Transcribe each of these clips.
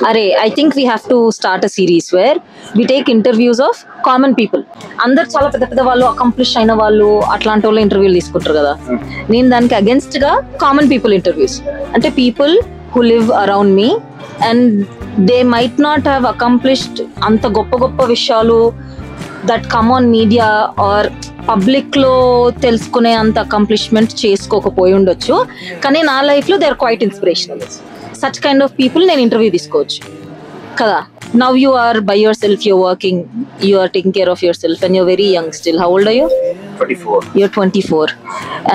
Arey, I think we have to start a series where we take interviews of common people. అందరు చాలా పెద్ద పెద్ద వాళ్ళు accomplish అయిన వాళ్ళు అట్లాంటి వాళ్ళు ఇంటర్వ్యూలు తీసుకుంటారు కదా. నేను దానికి అగేన్స్ట్ గా కామన్ పీపుల్ ఇంటర్వ్యూస్ అంటే people who live around me and they might not have accomplished అంత గొప్ప గొప్ప విషయాలు that come on media or public లో తెలుసుకునే అంత అకంప్లిష్మెంట్ చేసుకోకపోయి ఉండొచ్చు, కానీ నా లైఫ్ లో they are quite inspirational. Such kind of people నేను ఇంటర్వ్యూ తీసుకోవచ్చు కదా. Now you are by yourself, you're working, you are taking care of yourself and you're very young still. How old are you? 24. You're 24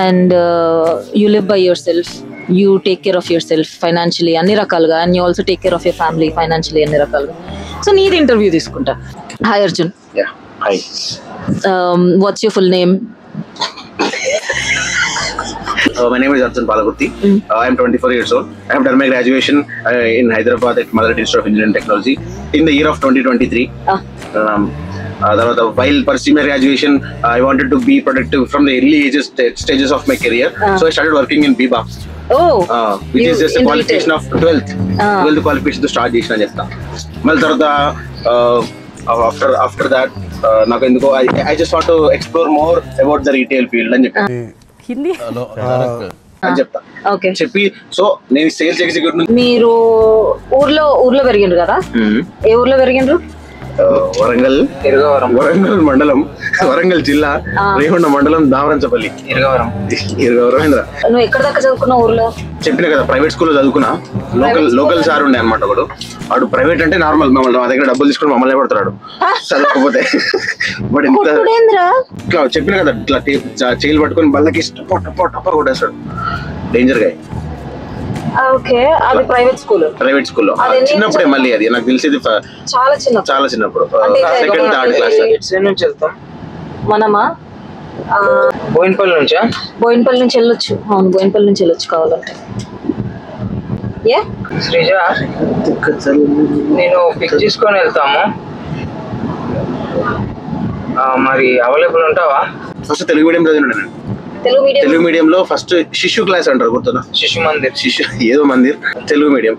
and you live by yourself. You take care of yourself financially anni rakalga and you also take care of your family financially anni rakalga. So need interview తీసుకుంటా. Hi Arjun. Yeah. Hi. What's your full name? My name is Arjun Palagurti. I am 24 years old. I have done my graduation in Hyderabad at Mother Institute of Engineering and Technology in the year of 2023. While pursuing my graduation, I wanted to be productive from the early stages of my career. So I started working in Biba. Oh. Which is just a qualification of 12th. 12th qualification to start చేసిన చేస్తా. మళ్ళీ తర్వాత after that నాకు ఎందుకో I just want to explore more about the retail field అని చెప్పి హిందీ అని చెప్తా. ఓకే చెప్పి సో నేను సేల్స్ ఎగ్జిక్యూటివ్. మీరు ఊర్లో పెరిగిండ్రు కదా, ఏ ఊర్లో పెరిగిండ్రు? వరంగల్ మండలం, వరంగల్ జిల్లా, రేగొండ మండలం, దావరంచపల్లి, ఇరగవరం. నువ్వు ఎక్కడ దాకా చదువుకున్నావు ఊర్లో? చెప్పిన కదా ప్రైవేట్ స్కూల్లో చదువుకున్నా. లోకల్ సార్ ఉండే అనమాట ఒకడు. వాడు ప్రైవేట్ అంటే నార్మల్ మమ్మల్ని మా దగ్గర డబ్బులు తీసుకుని మమ్మల్ని పడుతున్నాడు చదవకపోతే. బట్ ఇట్లా చెప్పిన కదా ఇట్లా చేయిలు పట్టుకుని బల్లకి టప్ప కొట్టేస్తాడు. డేంజర్ గా. ఓకే, అది ప్రైవేట్ స్కూల్లో చిన్నప్పుడే. మళ్ళీ అది నాకు తెలిసేది చాలా చిన్నప్పుడు, సెకండ్ థర్డ్ క్లాస్. నుంచి వెళ్తాం మనమా? బోయినపల్లి నుంచి వెళ్ళొచ్చు. అవును, బోయినపల్లి నుంచి వెళ్ళొచ్చు కావాలంటే. శ్రీజ, నేను పిక్ తీసుకొని వెళ్తాము, మరి అవైలబుల్ ఉంటావా? ఫస్ట్ తెలుగు మీడియం చదివినా నేను. తెలుగు మీడియం లో ఫస్ట్ శిశు క్లాస్ అంటారు, గుర్తుందా? శిశు ఏదో మందిర్ తెలుగు మీడియం.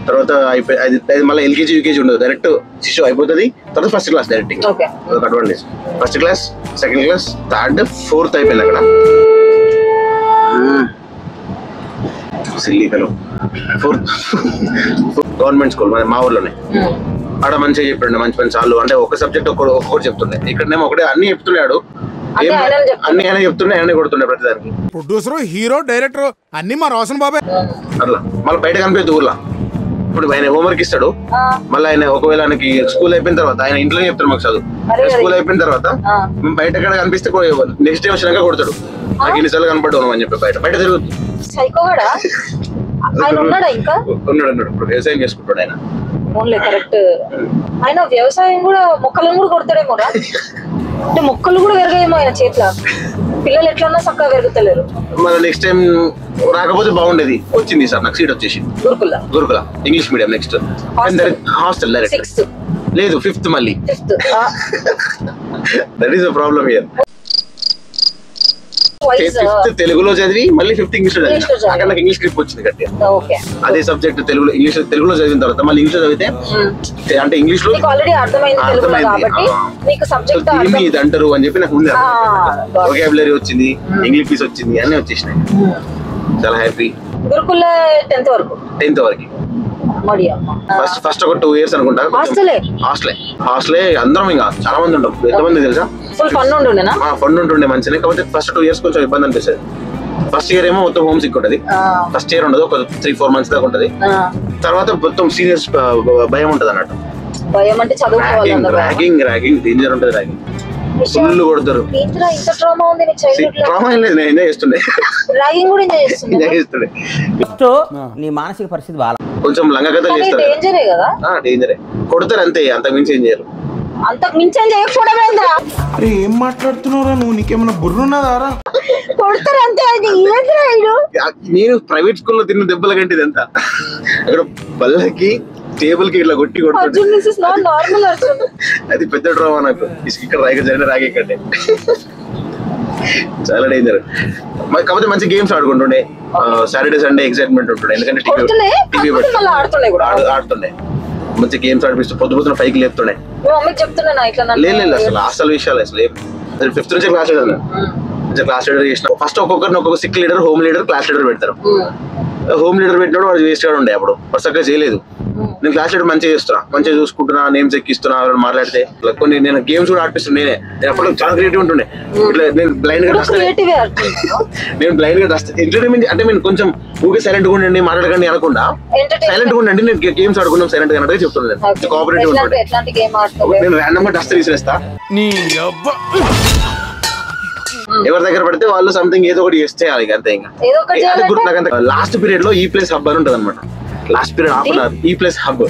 తర్వాత అయిపోయి మళ్ళీ ఎల్కేజీ యూకేజీ ఉండదు, డైరెక్ట్ శిశు అయిపోతుంది. తర్వాత first class direct. Advantage first class, second class, third, fourth అయిపోయింది అక్కడ. సిల్లీకలో ఫోర్త్ గవర్నమెంట్ స్కూల్ మా ఊర్లోనే. ఆడ మంచిగా చెప్పండి, మంచి చాలు అంటే ఒక సబ్జెక్ట్ ఒక్కొక్కటి చెప్తుండే. ఇక్కడనేమో ఒకటే అన్ని చెప్తున్నాడు, అన్ని ఆయన చెప్తుండే, ఆయన కొడుతుండే ప్రతిదానికి. ప్రొడ్యూసర్, హీరో, డైరెక్టర్ అన్ని మా రోషన్ బాబే. అట్లా మళ్ళీ బయట కనిపించదు ఊర్లో. ఇప్పుడు ఆయన హోంవర్క్ ఇస్తాడు, మళ్ళీ ఆయన ఒకవేళ ఆయనకి స్కూల్ అయిపోయిన తర్వాత ఆయన ఇంట్లో చెప్తాడు మాకు చదువు. స్కూల్ అయిపోయిన తర్వాత మేము బయట ఎక్కడ కనిపిస్తే నెక్స్ట్ డే వచ్చినాక కొడతాడు. నాకు ఇన్నిసార్లు కనపడ్డాను అని చెప్పి బయట తిరుగుతుంది. ఉన్నాడు, ఇప్పుడు వ్యవసాయం చేసుకుంటాడు ఆయన. కరెక్ట్. ఆయన వ్యవసాయం కూడా మొక్కలను కూడా కొడతాడేమో, అంటే మొక్కలు కూడా పెరగాయేమో ఆయన చేతిలో. పిల్లలు ఎట్లన్నా చక్కగా పెరుగుతలేరు. మళ్ళీ నెక్స్ట్ టైం రాకపోతే బాగుండేది. వచ్చింది సార్, నాకు సీట్ వచ్చేసి గురుకుల English medium. Next hostel direct లేదు, 5th మళ్ళీ. That is the problem here. 5th తెలుగులో చదివి మళ్ళీ 5th ఇంగ్లీష్ లో చదివి అక్కడ నాకు ఇంగ్లీష్ గ్రిప్ వచ్చింది గట్టిగా. అదే సబ్జెక్ట్ తెలుగులో చదివిన తర్వాత మళ్ళీ ఇంగ్లీష్ లో చదివితే అంటే ఇంగ్లీష్ లో అర్థమైంది ఇది అంటారు అని చెప్పి నాకు ఉంది. వొకాబులరీ వచ్చింది, ఇంగ్లీష్ పీస్ వచ్చింది, అన్ని వచ్చేసినాయి. చాలా హ్యాపీ. గురుకుల 10th వరకు. ఫస్ట్ ఒక 2 years అనుకుంటా హాస్టలే. అందరం ఇంకా చాలా మంది ఉంటాం. ఎంతమంది తెలుసా? ఫండ్ ఉంటుండే మంచిగా. కాకపోతే ఫస్ట్ 2 years కొంచెం ఇబ్బంది అనిపిస్తుంది. ఫస్ట్ ఇయర్ ఏమో మొత్తం హోమ్ సిక్ ఉంటుంది. ఫస్ట్ ఇయర్ ఉండదు, ఒక 3-4 months దాకా ఉంటది. తర్వాత మొత్తం సీరియస్ భయం ఉంటది అన్నట్టు. ర్యాగింగ్ డేంజర్ ఉంటది. ర్యాగింగ్ ఫుల్ కొడతారు. ట్రామా ఏం లేదు, నేను ఎంజాయ్ చేస్తుండే. నీ మానసిక పరిస్థితి బాగా కొంచెం లంగ కథ చేస్తారు. డేంజరే, కొడతారు అంతే, అంతకు మించి ఏం చేయరు. ఏం మాట్లాడుతున్నారా నువ్వు? నీకేమన్నా బుర్రున్నదారా? నేను ప్రైవేట్ స్కూల్లో తిన్న దెబ్బల కంటే ఇదంతా. అక్కడ బల్లకి టేబుల్ కి ఇట్లా కొట్టి కొడుతుంది. అది పెద్ద డ్రామా నాకు. ఇక్కడ రాగే కంటే చాలా డేంజర్. కాకపోతే మంచి గేమ్స్ ఆడుకుంటుండే, సాటర్డే సండే ఎక్సైట్మెంట్ ఉంటుండే, ఎందుకంటే టీవీ ఆడుతుండే, మంచి గేమ్స్ ఆడిపిస్తూ పొద్దున 5కి లేపుతుండే. లేదు అసలు విషయాలు అసలు 5th నుంచి క్లాస్ లీడర్ క్లాస్ లీడర్ చేసిన. ఫస్ట్ ఒక్కొక్కరిని ఒక్కొక్క sick leader, home leader, class leader పెడతారు. హోమ్ లీడర్ పెట్టినప్పుడు వాడు వేస్ట్ గా ఉండే, అప్పుడు చక్కగా చేయలేదు. నేను క్లాస్ లీడర్ మంచిగా చేస్తున్నా, మంచిగా చూసుకుంటున్నా, నేమ్స్ ఎక్కిస్తున్నా, ఎవరైనా మాట్లాడితే కొన్ని నేను గేమ్స్ కూడా ఆడిపిస్తున్నా. నేనే అప్పుడు చాలా క్రియేటివ్ ఉంటుండే. ఇట్లా నేను బ్లైండ్ గా ఎంటర్టైన్మెంట్ అంటే నేను కొంచెం ఊకే సైలెంట్ గా ఉండండి, మాట్లాడకండి అనకుండా సైలెంట్ గా ఉండండి, నేను గేమ్స్ ఆడుకున్నాం సైలెంట్ గా అంటే చెప్తున్నాను. కోఆపరేటివ్ ఉంటుండే. నేను ర్యాండమ్ గా డస్ట్ తీసిరేస్తా, ఎవరి దగ్గర పడితే వాళ్ళు సంథింగ్ ఏదో ఒకటి చేయాలి అంతే. ఇంకా నాకు లాస్ట్ పీరియడ్ లో ఈ ప్లేస్ హబ్ అని ఉంటది అనమాట. Last period half an hour ఈ ప్లేస్ హబ్.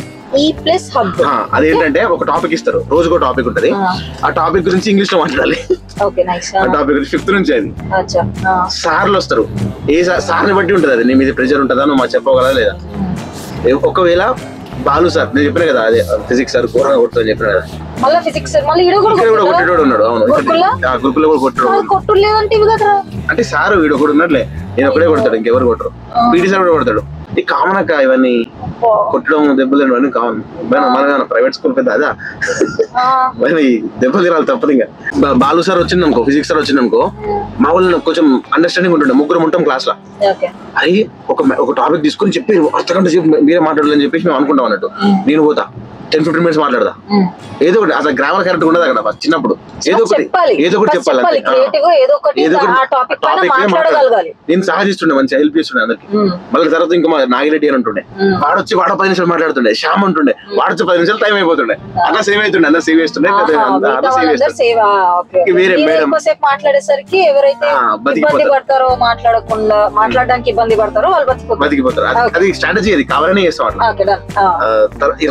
అదేంటంటే ఒక టాపిక్ ఇస్తారు, రోజుకో టాపిక్ ఉంటది. ఆ టాపిక్ గురించి ఇంగ్లీష్ లో మాట్లాడాలి. ఆ టాపిక్ గురించి 5th నుంచి అది సార్లు వస్తారు. ఏ సార్ని బట్టి ఉంటది, అది నీ మీద ప్రెషర్ ఉంటుందా, నువ్వు మాకు చెప్పగలదా లేదా. ఒకవేళ బాలు సార్ నేను చెప్పిన కదా, అదే ఫిజిక్స్ సార్ ఘోరంగా కొడుతుంది చెప్పిన కదా, కొట్టేటోడు ఉన్నాడు. అవును, గురుకులో కూడా కొట్టాడు. అంటే సార్ వీడు ఒకటి ఉన్నట్లే, నేను ఒకటే కొడతాడు, ఇంకెవరు కొట్టరు. పీటీ సార్ కూడా కొడతాడు. ఇది కామన్ అక్క, ఇవన్నీ కొట్టడం దెబ్బలు తినడం కామన్. మన ప్రైవేట్ స్కూల్ పెద్ద అదా, మరి దెబ్బలు తినాలి తప్పదు. ఇంకా బాలు సార్ వచ్చింది అనుకో, ఫిజిక్స్ సార్ వచ్చింది అనుకో, మా వాళ్ళు కొంచెం అండర్స్టాండింగ్ ఉంటుండే, 3 ఉంటాం క్లాస్ లో. అది ఒక టాపిక్ తీసుకుని చెప్పి అర్థగంట చెప్పి మీరే మాట్లాడాలని చెప్పేసి మేము అనుకుంటాం అన్నట్టు. నేను పోతా 10-15 మినిట్స్ మాట్లాడదా, ఏదో ఒకటి. అసలు గ్రామర్ కరెక్ట్ ఉండదు అక్కడ చిన్నప్పుడు. ఏదో ఒకటి చెప్పాలి, నేను సహాయిస్తుండే, మంచిగా హెల్ప్ చేస్తుండే అందరికి. మళ్ళీ తర్వాత ఇంకా నాగిరెడ్డి అని ఉంటుండే, వాడు 10 నిమిషాలు మాట్లాడుతుండే. శ్యామ్ ఉంటుండే, వాడు 10 నిమిషాలు టైం అయిపోతుండే. అలా సేవ్ అవుతుండే, అందరు సేవ్ చేస్తుండే. వేరే మేడం మాట్లాడేసరికి ఎవరైతే ఇబ్బంది పడతారో, మాట్లాడడానికి ఇబ్బంది పడతారో వాళ్ళు బతికిపోతారు. అది స్ట్రాటజీ, అది కావాలనే చేస్తాం అట్లా.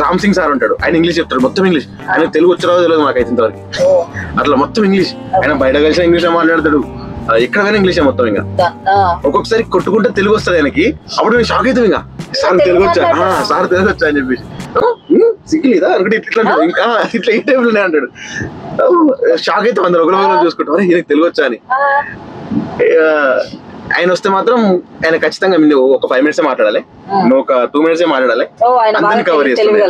రామ్ సింగ్ సార్ ఉంటాడు, ఆయన ఇంగ్లీష్ చెప్తాడు, మొత్తం ఇంగ్లీష్. ఆయన తెలుగు వచ్చి రాదు తెలియదు మాకైతే ఇంతవరకు. అట్లా మొత్తం ఇంగ్లీష్. ఆయన బయట కలిసిన ఇంగ్లీష్ మాట్లాడతాడు, ఎక్కడ పోయినా ఇంగ్లీష్ మొత్తం. ఇంకా ఒక్కొక్కసారి కొట్టుకుంటే తెలుగు వస్తుంది ఆయనకి. అప్పుడు నేను షాక్ అవుతాం, ఇంకా సార్ తెలుగు వచ్చా, సార్ తెలుగు వచ్చా అని చెప్పేసి. సిగ్గులేదా అనుకుంటే ఇట్లా ఈ టైంలో అంటాడు. షాక్ అయితే అందరూ ఒకరు చూసుకుంటాం, ఈయనకి తెలుగు వచ్చా అని. ఆయన వస్తే మాత్రం ఆయన ఖచ్చితంగా ఒక 5 మినిట్స్ మాట్లాడాలి, నువ్వు ఒక 2 మినిట్స్ మాట్లాడాలి. అందరిని కవర్ చేస్తుండే,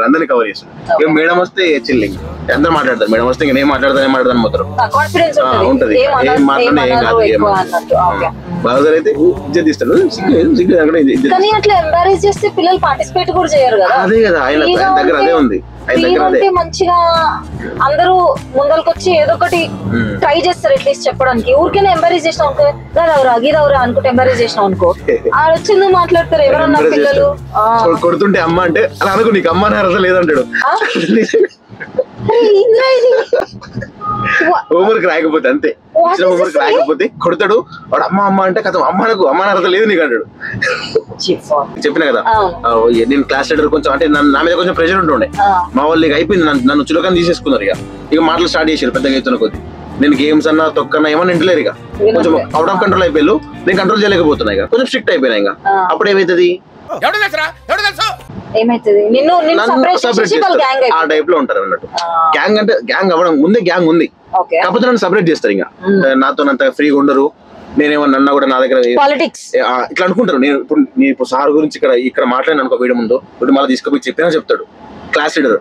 అందరిని కవర్ చేస్తుండే. మేడం వస్తే చిల్లింగ్, అందరు మాట్లాడతారు. మేడం వస్తే నేను మాట్లాడతాను పోతారు, ఉంటది. ఏం మాట్లాడినా ఏం కాదు. బాగా అయితే ఇజ్జత్ తీస్తాడు. అదే కదా, ఆయన దగ్గర అదే ఉంది. మంచిగా అందరూ ముందరకొచ్చి ఏదో ఒకటి ట్రై చేస్తారు అట్లీస్ట్ చెప్పడానికి. ఊరికైనా ఎంకరేజ్ చేసినాం అనుకో, గీదవరా అనుకుంటే ఎంకరేజ్ చేసినాం అనుకో, వచ్చింది మాట్లాడతారు. ఎవరన్నా పిల్లలు కొడుతుంటే అమ్మ అంటే అలా అనుకో, నీకు అమ్మ అని అర్థం లేదంటాడు. హోంవర్క్ రాకపోతే అంతే, హోంవర్క్ రాకపోతే కొడతాడు వాడు. అమ్మ అంటే కథ, అమ్మకు అమ్మ అని అర్థం లేదు నీకు అంటాడు. చెప్పిన కదా నేను క్లాస్ లీడర్, కొంచెం అంటే నా మీద కొంచెం ప్రెషర్ ఉంటుండే. మా వాళ్ళు ఇక అయిపోయింది, నన్ను చులకని తీసేసుకున్నారు. ఇక మాటలు స్టార్ట్ చేశారు పెద్దగా అవుతున్న కొద్ది. నేను గేమ్స్ అన్నా తొక్కన్నా ఏమన్నా ఇంటలేరు. ఇక కొంచెం అవుట్ ఆఫ్ కంట్రోల్ అయిపోయారు, నేను కంట్రోల్ చేయలేకపోతున్నా. ఇక కొంచెం స్ట్రిక్ట్ అయిపోయినా. ఇంకా అప్పుడు ఏమైతుంది, ఆ టైప్ లో ఉంటారు అన్నట్టు. గ్యాంగ్ అంటే గ్యాంగ్ అవ్వడం ముందే గ్యాంగ్ ఉంది, కాకపోతే నన్ను సపరేట్ చేస్తారు. ఇంకా నాతో అంత ఫ్రీగా ఉండరు. నేనేమన్నా కూడా నా దగ్గర ఇట్లా అనుకుంటారు. నేను ఇప్పుడు సార్ గురించి ఇక్కడ మాట్లాడిన అనుకో, వీడి ముందు వీడు మళ్ళీ తీసుకుపోయి చెప్పినా చెప్తాడు క్లాస్ లీడర్.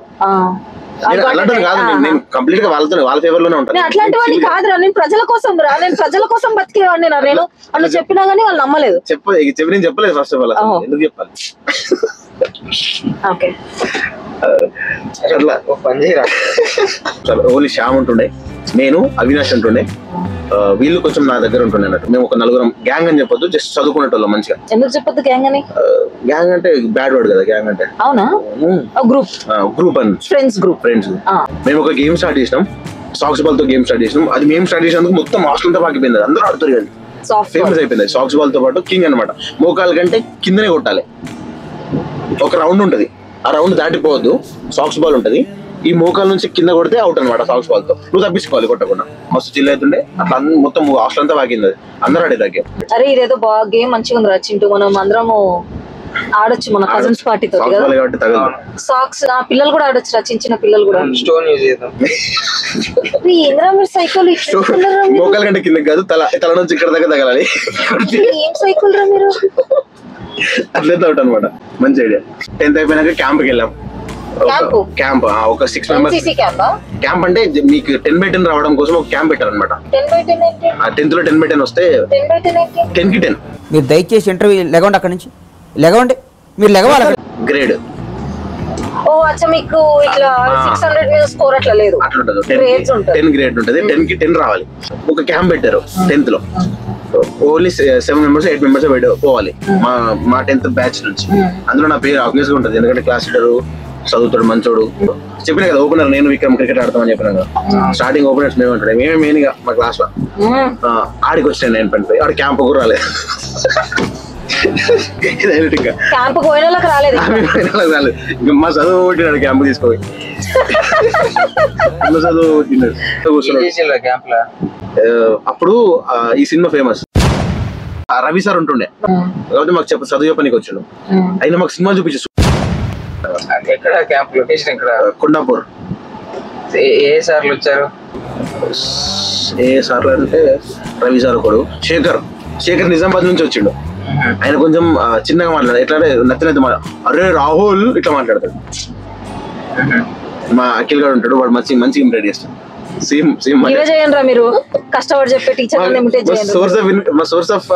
అలాంటిది కాదు, నేను కంప్లీట్ గా వాళ్ళ ఫేవర్ లోనే ఉంటాను. అట్లాంటి వాడిని కాదురా, నేను ప్రజల కోసం బతికేవాడిని. నేను అలా చెప్పినా గానీ వాళ్ళు నమ్మలేదు. నేను చెప్పలేదు ఫస్ట్ ఆఫ్ ఆల్, ఎందుకు చెప్పాలి. అట్లా ఓన్లీ శ్యామ్ ఉంటుండే, నేను అవినాష్ ఉంటుండే. వీళ్ళు కొంచెం నా దగ్గర ఉంటుండే అన్నట్టు. మేము ఒక 4 గ్యాంగ్ అని చెప్పొద్దు, జస్ట్ చదువుకునేటోళ్ళం మంచిగా. ఎందుకు చెప్పొద్దు గ్యాంగ్ అని? గ్యాంగ్ అంటే బ్యాడ్ వర్డ్ కదా గ్యాంగ్ అంటే. అవునా, గ్రూప్ అని, ఫ్రెండ్స్. మేము ఒక గేమ్ స్టార్ట్ చేసినాం, సాక్స్ బాల్ తో గేమ్ స్టార్ట్ చేసినాం. అది మేము స్టార్ట్ చేసినందుకు మొత్తం హాస్టల్ తో పాకిపోయింది, అందరూ ఆడుతారు కానీ ఫేమస్ అయిపోయింది. సాక్స్ బాల్ తో పాటు కింగ్ అనమాట. మోకాల కంటే కిందనే కొట్టాలి. ఒక రౌండ్ ఉంటది, ఆ రౌండ్ దాటిపోవద్దు. సాక్స్ బాల్ ఉంటది, ఈ మోకాల నుంచి కింద కొడితే అవుట్ అనమాట. సాక్స్ బాల్ తో నువ్వు తప్పించుకోవాలి కొట్టకుండా. మస్తు చిల్ అవుతుండే. అట్లా మొత్తం హాస్టల్ అంతా వాకింది, అందరూ ఆడే తగ్గే. అరే ఇదేదో గేమ్ మంచిగా ఉంది రా చింటూ, మనం అందరము ఆడొచ్చు మన కజిన్స్ పార్టీ తోటి సాక్స్ కదా. బాల్ కాబట్టి తగదు. సాక్స్ పిల్లలు కూడా ఆడొచ్చు, చిన్న చిన్న పిల్లలు కూడా. స్టోన్ యూజ్ చేద్దాం. ఏంద్రా మీరు సైకిల్ మోకాల కంటే కింద కాదు, తల నుంచి ఇక్కడ దగ్గర తగలాలి. ఏం సైకిల్ రా మీరు? అట్లే అవుట్ అనమాట. మంచి ఐడియా. 10th అయిపోయినాక క్యాంప్కి వెళ్ళాం. క్యాంప్ ఒక 6 members క్యాంప్ అంటే మీకు 10/10 రావడం కోసం ఒక క్యాంప్ పెట్టారనమాట. 10th లో 10/10 వస్తే 10 కి 10. మీరు దయచేసి ఇంటర్వ్యూ లెగవండి, అక్కడి నుంచి లెగవండి, మీరు లెగవాలి. గ్రేడ్ ఓ అచ్చా, మీకు ఇట్లా 600 మీద స్కోర్ అట్లా లేదు, అట్లా ఉంటుంది. 10 గ్రేడ్ ఉంటుంది. 10 కి 10 రావాలి. ఒక క్యాంప్ పెట్టారు 10th లో. ఓన్లీ 7 members 8 members పోవాలి మా 10th బ్యాచ్ నుంచి. అందులో నా పేరు ఆబ్వియస్ గా ఉంటుంది, ఎందుకంటే క్లాస్ లీడరు, చదువుతాడు, మంచోడు. చెప్పినా కదా ఓపెనర్ నేను విక్రమ్ క్రికెట్ ఆడతామని చెప్పినా కదా. స్టార్టింగ్ ఓపెనర్స్ మేము అంటాడు, మేమే మెయిన్ గా మా క్లాస్ లో. ఆడికి వచ్చిన 9.5 ఆడ క్యాంప్ కూడా రాలేదు. క్యాంప్ పోయిన రాలేదు. ఇంకా మా చదువు కొట్టినాడు క్యాంప్ తీసుకోవాలి. చదువు కొట్టినాడు క్యాంప్ లో. అప్పుడు ఈ సినిమా ఫేమస్. రవి సార్ ఉంటుండే కాబట్టి మాకు చదువు చెప్పనీకి వచ్చాడు. అయినా మాకు సినిమా చూపించు. ఎక్కడ క్యాంప్ లొకేషన్? ఎక్కడ? కొండాపూర్. ఏ సార్లు వచ్చారు? ఏ సార్లు అంటే రవి సార్ ఒకడు, శేఖర్ నిజామాబాద్ నుంచి వచ్చిండు. ఆయన కొంచెం చిన్నగా మాట్లాడారు, ఎట్లా నచ్చినది అరే రాహుల్ ఇట్లా మాట్లాడతాడు. మా అఖిల్ గారు ఉంటాడు, వాడు మంచి ఇమిటేట్ చేస్తాడు. సేమ్ మీరు కష్టపడి చెప్పే టీచర్ సోర్స్ ఆఫ్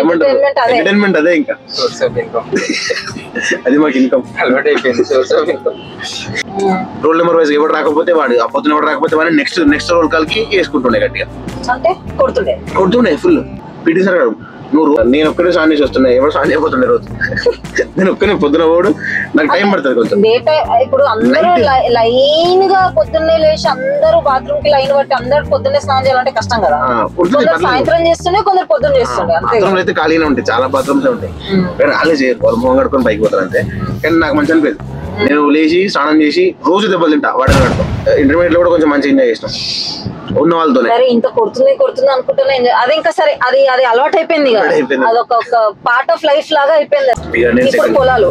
ఎంటర్టైన్మెంట్ అదే. ఇంకా అది మాకు ఇన్కమ్ అలవాటు అయిపోయింది. Source of income. Roll number wise ఎవరు రాకపోతే వాడు, ఆ పొద్దున ఎవరు రాకపోతే వాడిని నెక్స్ట్ రోల్ కాల్కి వేసుకుంటుండే గట్టిగా. అంటే కొడుతుండే ఫుల్. పీటీ సార్ గారు నేను ఒక్కడే సాన్ చేసి వస్తున్నా, ఎవరు సాన్ చేయబోతుండే రోజు. నేను ఒక్కనే పొద్దున పోడు, నాకు టైం పడుతుంది కొంచెం. ఇప్పుడు అందరూ లైన్ గా పొద్దున్నే లేచి అందరూ బాత్రూమ్ కి లైన్ బట్టి అందరు పొద్దున్నే స్నానం చేయాలంటే కష్టం కదా. సాయంత్రం చేస్తూనే కొందరు పొద్దున్న చేస్తుండే. బాత్రూమ్లు అయితే ఖాళీనే ఉంటాయి, చాలా బాత్రూమ్స్ ఉంటాయి, కానీ వాళ్ళే చేయరు, వాళ్ళు మొహం కడుకొని పైకి పోతారు అంతే. కానీ నాకు మంచి అనిపించదు. నేను లేచి స్నానం చేసి రోజు దెబ్బలు తింటా, వాటర్ కడతాం. ఇంటర్మీడియట్ లో కూడా కొంచెం మంచిగా ఎంజాయ్ చేసినాం ఉన్న వాళ్ళతో. ఇంత కొడుతుంది అనుకుంటున్నా. అది ఇంకా సరే, అది అలవాటు అయిపోయింది కదా, అదొక పార్ట్ ఆఫ్ లైఫ్ లాగా అయిపోయింది. ఇప్పుడు పొలాలు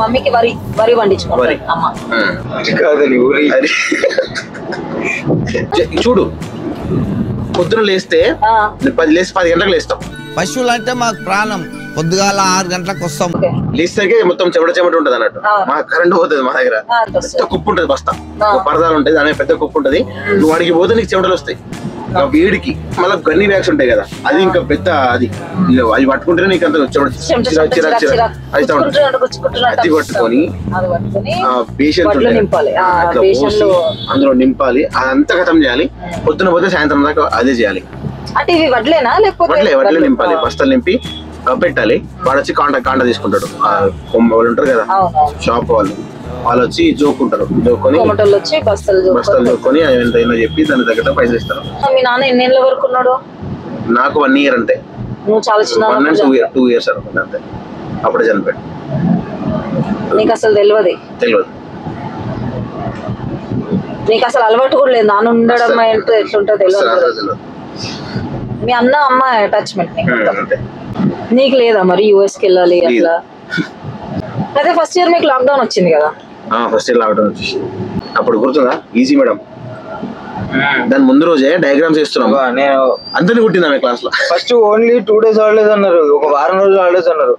మమ్మీకి వరి పండించుకోవాలి అమ్మ. చూడు పొద్దున లేస్తే 10 గంటలకు లేస్తాం. పశువులు అంటే మాకు ప్రాణం. పొద్దుగాల 6 గంటలకు వస్తాం. లేస్తే మొత్తం చెమట ఉంటది అన్నట్టు. మా కరెంట్ పోతుంది. మా దగ్గర పెద్ద కుప్పు ఉంటది, బస్తా పరదాలు ఉంటాయి, దాని పెద్ద కుప్పు ఉంటది. నువ్వు అడిగి పోతే నీకు చెమటలు వస్తాయి. వేడికి మళ్ళీ గన్ని బ్యాగ్స్ ఉంటాయి కదా, అది ఇంకా పెద్ద అది పట్టుకుంటే నీకు అంత అది పట్టుకొని పేషెంట్ అందులో నింపాలి, అదంతా ఖతం చేయాలి. పొద్దున పోతే సాయంత్రం దాకా అదే చేయాలి. అంటే ఇవి వడ్లేనా లేకపోతే వడ్లే నింపాలి, బస్తాలు నింపి పెట్టాలి. వాడు వచ్చి కాంట తీసుకుంటాడు. వాళ్ళు ఉంటారు కదా షాప్ వాళ్ళు వచ్చి జోక్కుంటారు, జోక్కొని బస్తాలు జోక్కొని ఎంతైనా చెప్పి దాని తగ్గట్టు పైసలు ఇస్తారు. మీ నాన్న ఎన్నేళ్ళ వరకు ఉన్నాడు? నాకు 1 year అంతే. నువ్వు చాలా చిన్న 1 and 2 years అనుకుంటా అంతే. అప్పుడే చనిపోయాడు. నీకు అసలు తెలియదు? నీకు అసలు అలవాటు కూడా లేదు నాన్న ఉండడం ఎట్లుంటో తెలియదు. మీ అమ్మ అటాచ్మెంట్ నీకు లేదా? మరి యూఎస్ కి వెళ్ళాలి అట్లా? అదే ఫస్ట్ ఇయర్ మీకు లాక్డౌన్ వచ్చింది కదా? ఫస్ట్ ఇయర్ లాక్డౌన్ వచ్చి అప్పుడు గుర్తుందా ఈజీ మేడం? దాని ముందు రోజే డయాగ్రామ్స్ వేస్తున్నాం. నేను అందరిని కుట్టిందా మీ క్లాస్ లో? ఫస్ట్ ఓన్లీ 2 days హాలిడేస్ అన్నారు, ఒక వారం రోజులు హాలిడేస్ అన్నారు.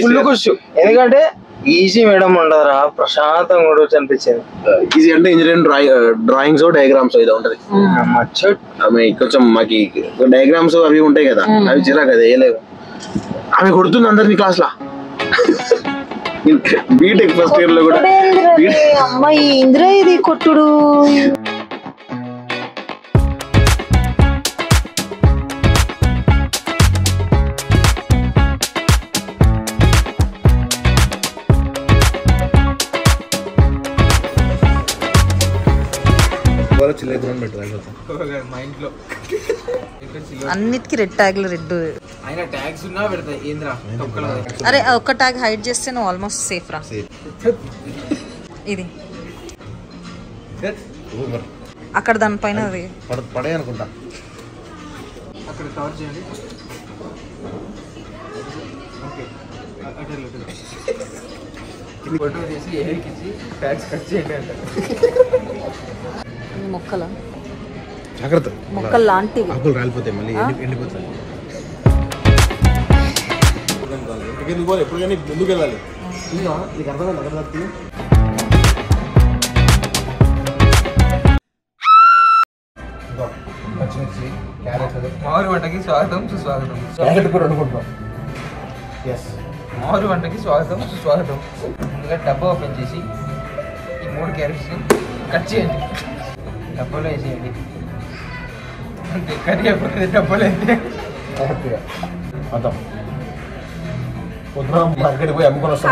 ఫుల్ ఖుషి, ఎందుకంటే ఈజీ మేడం ఉండరా, ప్రశాంతంగా ఉండొచ్చు అనిపించింది. ఈజీ అంటే ఇంజనీరింగ్ డ్రాయింగ్స్ డయాగ్రామ్స్ ఇది ఉంటది. కొంచెం మాకి డయాగ్రామ్స్ అవి ఉంటాయి కదా, అవి చిరాకు అది వేయలేవు. ఆమె కొడుతుంది అందరినీ క్లాస్ లా. బీటెక్ ఫస్ట్ ఇయర్ లో కూడా అమ్మాయి ఇంద్ర ఇది కొట్టుడు. అన్నిటికి రెడ్ ట్యాగ్లు రెడ్. అరే ఒక్క ట్యాగ్ హైడ్ చేస్తే నువ్వు ఆల్మోస్ట్ సేఫ్ రా. ఇది అక్కడ దానిపైన అది పడే అనుకుంటా. ఫోటో తీసి ఏరికిచ్చి ట్యాక్స్ కట్ చేయండి అంటారు. మొక్కల జాగ్రత్త, మొక్కలు లాంటివి ఆకులు రాలిపోతాయి, మళ్ళీ ఎండిపోతాయి. ఎప్పుడుగానే ముందుకు వెళ్ళాలి. నీకు అర్థమైంది అగరబత్తి? పచ్చిమిర్చి, క్యారెట్, మారు వంటకి స్వాగతం సుస్వాగతం. క్యారెట్ కూడా వండుకుంటాం. మారు వంటకి స్వాగతం సుస్వాగతం. ముందుగా డబ్బా ఓపెన్ చేసి ఈ 3 క్యారెట్స్ కట్ చేయండి, డబ్బాలో వేసేయండి. అంతే, కర్రీ అయిపోతుంది డబ్బాలో అయితే. మొత్తం పొద్దున మార్కెట్కి పోయి అమ్ముకొని వస్తాం.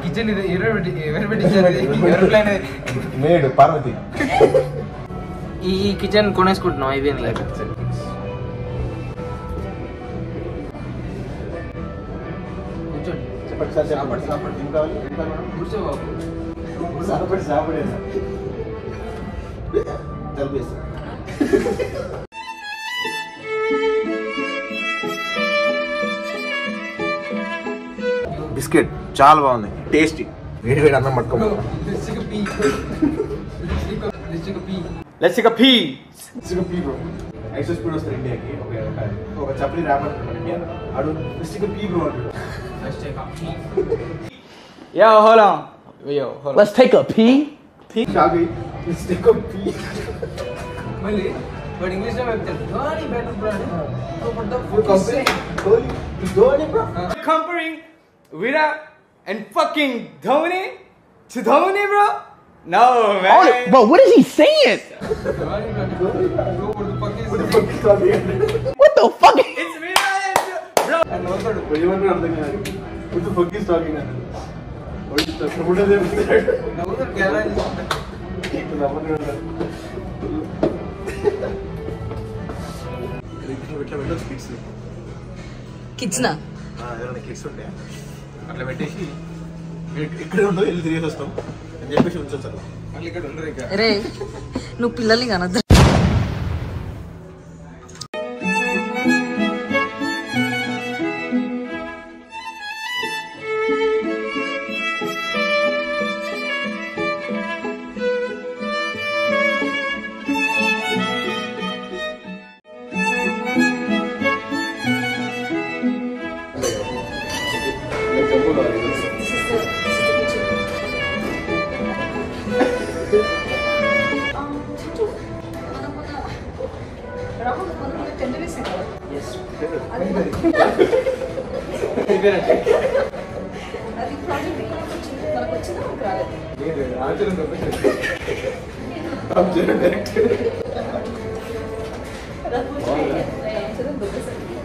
కిచెన్ ఇది ఎవరు పెట్టించారు? ఎవరి ప్లాన్? మేడు పార్వతి. ఈ కిచెన్ కొనేసుకుంటున్నాం అయిపోయింది. చెప్పండి సార్, చెప్పండి. సాపడి ఏం కావాలి? కూర్చో బాబు. సాపడి తలిపేస్తా. బిస్కెట్ చాలా బాగుంది, టేస్టీ. వేడి వేడి అన్నం పట్టుకో. ఐసో స్పీడ్ వస్తుంది ఇండియాకి. ఒక చప్పలి ర్యాపర్ ఇండియా అడు పీ బ్రో అంటాడు. Yo, hold on. Let's take a pee. మళ్ళీ బట్ ఇంగ్లీష్ లో చెప్తాడు Dhoni better bro. Comparing Virat and fucking Dhoni to Dhoni, bro? No, man. Oh, bro, what is he saying? What the fuck? It's Virat, bro. కిచెనా kids ఉంటే అట్లా పెట్టేసి ఇక్కడ ఉండో వెళ్ళి తిరిగేసి వస్తాం అని చెప్పేసి ఉంచొచ్చు. మళ్ళీ ఇక్కడ ఉండరు ఇక. రే నువ్వు పిల్లల్ని కనద్దు.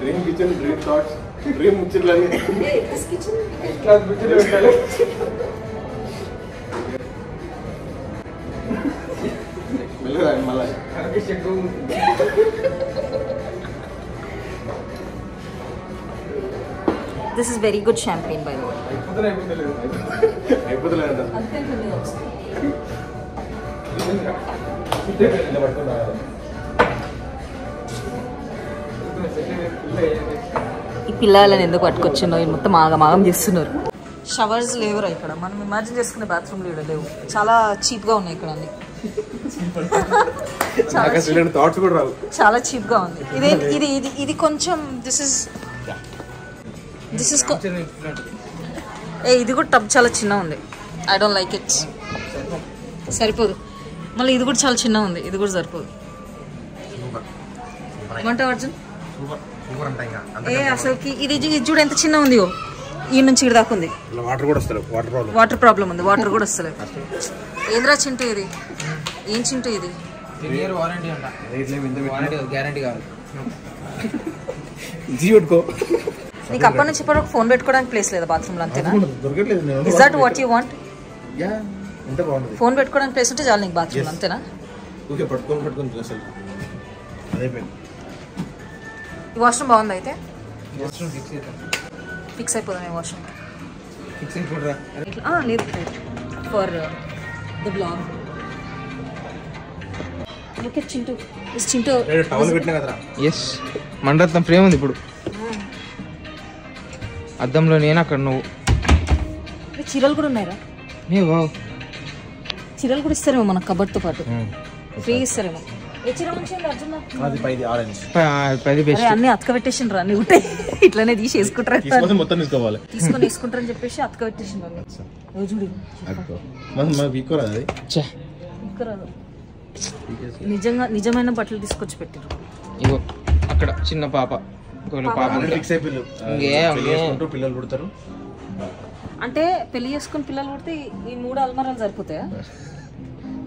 Dream kitchen, dream thoughts, dream ముచ్చట్లన్నీ మెల్లగా మళ్ళీ. This is very good champagne, by the way. అయిపోతలేదంట. ఈ పిల్లలని ఎందుకు పట్టుకొచ్చిందో మొత్తం ఆగమాగం చేస్తున్నారు. షవర్స్ లేవురా ఇక్కడ, మనం ఇమాజిన్ చేసుకునే బాత్రూమ్లు ఇక్కడ లేవు. చాలా చీప్గా ఉన్నాయి ఇక్కడ అన్ని. థాట్స్ కూడా రావు. చాలా చీప్గా ఉంది. ఇది ఇది ఇది ఇది కొంచెం దిస్ ఇస్ ఇది కూడా టబ్ చాలా చిన్న ఉంది. I don't like it. సరిపోదు. మళ్ళీ ఇది కూడా చాలా చిన్న ఉంది, ఇది కూడా సరిపోదు. ఏమంటావు అర్జున్? అసలుకి ఇది చూడు ఎంత చిన్న ఉంది. ఈ నుంచి ఇక్కడ దాకా ఉంది. వాటర్ కూడా వస్తలేదు. వాటర్ ప్రాబ్లం ఉంది. వాటర్ కూడా వస్తలేదు. ఏంద్రా చింటూ ఇది? ఏం చింటూ ఇది? వారంటీ అంట. గ్యారంటీ కావాలి. నీకు అప్పటి నుంచి ఇప్పటివరకు ఫోన్ పెట్టుకోవడానికి ప్లేస్ లేదా బాత్రూమ్ లో? అంతేనా? Is that what you want? Phone పెట్టుకోవడానికి ప్లేస్ ఉంటే చాలు నీకు బాత్రూమ్. అంతేనా? ఈ వాష్రూమ్ బాగుంది. అయితే ఫిక్స్ అయిపోదాం. ఈ వాష్రూమ్ లేదు for the blog. Look at Chintu. Is Chintu ఎస్ మండత్తం ఫ్రేమ్ ఉంది ఇప్పుడు. అద్దంలో నేను అక్కడ నువ్వు. చీరలు కూడా ఉన్నాయరా? చీరలు కూడా ఇస్తారేమో మన కబర్తో పాటు ఫ్రీ ఇస్తారేమో. ఏ చీర మంచిగా అర్జున్? అది పైది ఆరెంజ్. 10 బెస్ట్. అన్ని అతక పెట్టేసిండ్రు అన్ని ఉంటే ఇట్లానే తీసి వేసుకుంటారు మొత్తం తీసుకోవాలి. తీసుకొని వేసుకుంటారని చెప్పేసి అతక పెట్టేసిండ్రు అన్ని. చూడు నిజంగా నిజమైన బట్టలు తీసుకొచ్చి పెట్టారు. ఇగో అక్కడ చిన్న పాప పాప పిల్లలు పుడతారు. అంటే పెళ్లి చేసుకుని పిల్లలు పుడితే ఈ 3 అల్మారాలు సరిపోతాయా?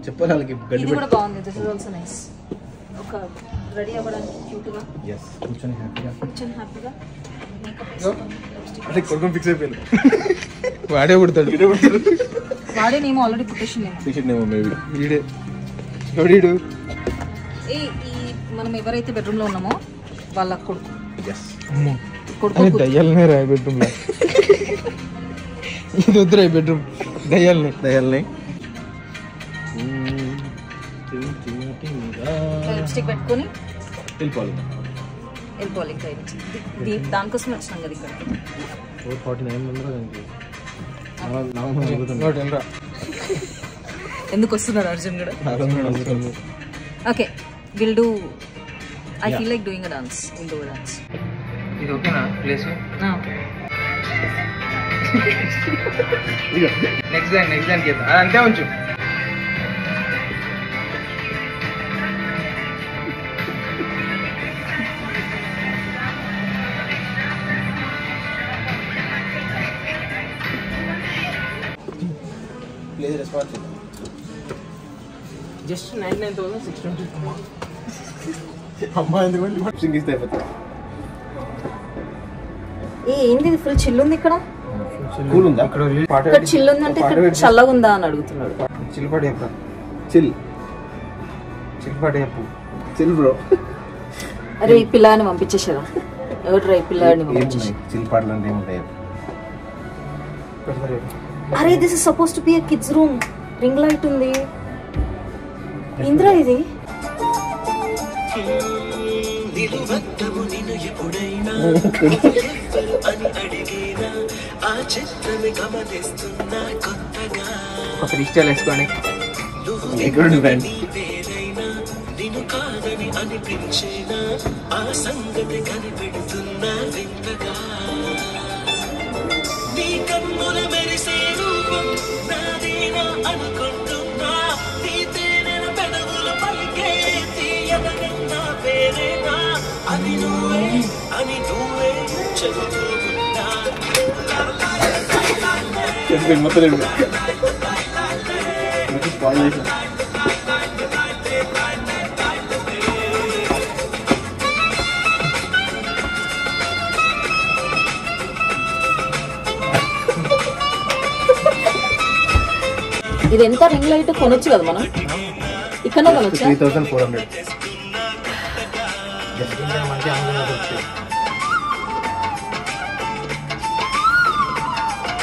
చెప్పాలి వాళ్ళకి. ఇది కూడా బాగుంది. This is also nice. ఒక రెడీ అవ్వడానికి క్యూట్ గా కూర్చొని హ్యాపీగా మేకప్ కొడుకు ఫిక్స్ అయిపోయింది. వాడే పుడతాడు. వాడేనేమో ఆల్రెడీ పుట్టేసిందేమో మేబీ. ఈ మనం ఎవరైతే బెడ్రూమ్ లో ఉన్నామో వాళ్ళ కొడుకు. కొడుకు దయ్యాలనే రా బెడ్రూమ్ లో. ఇది వద్దురా బెడ్రూమ్. దయ్యాలనే లిప్స్టిక్ పెట్టుకొని వెళ్ళిపోవాలి. ఇంకా దానికోసం వచ్చినాం కదా ఇక్కడ. 449 ఎందుకు వస్తున్నారు అర్జున్ కూడా? Okay will do. I feel like doing a dance. Will do a dance. ఇది ఓకేనా ప్లేస్? ఓకే. నెక్స్ట్ దానికి అంతే ఉంచు. జస్ట్ 99,620. అమ్మా ఎందుకు ఇస్తే అయిపోతుంది. ఏంది ఫుల్ చిల్ ఉంది ఇక్కడ? కూల్ ఉందా? ఇక్కడ చిల్ ఉందంటే ఇక్కడ చల్లగా ఉందా అని అడుగుతున్నాడు. చిల్పాటి చెప్పు. చిల్పాటి చెప్పు. Chill bro. అరే ఈ పిల్లాడిని పంపించేసారా? ఎవరు ఈ పిల్లాడిని పంపించేసి? చిల్పాటలు అంటే ఏముంటాయి? అరే this is suppose to be a kids room. Ring light ఉంది. ఇంద్రా ఇది ఒక ఇష్టాలు వేసుకోండి. ఇది ఎంత రింగ్ లైట్ కొనొచ్చు కదా మనం? ఇక్కడ కొనొచ్చా? 3,400.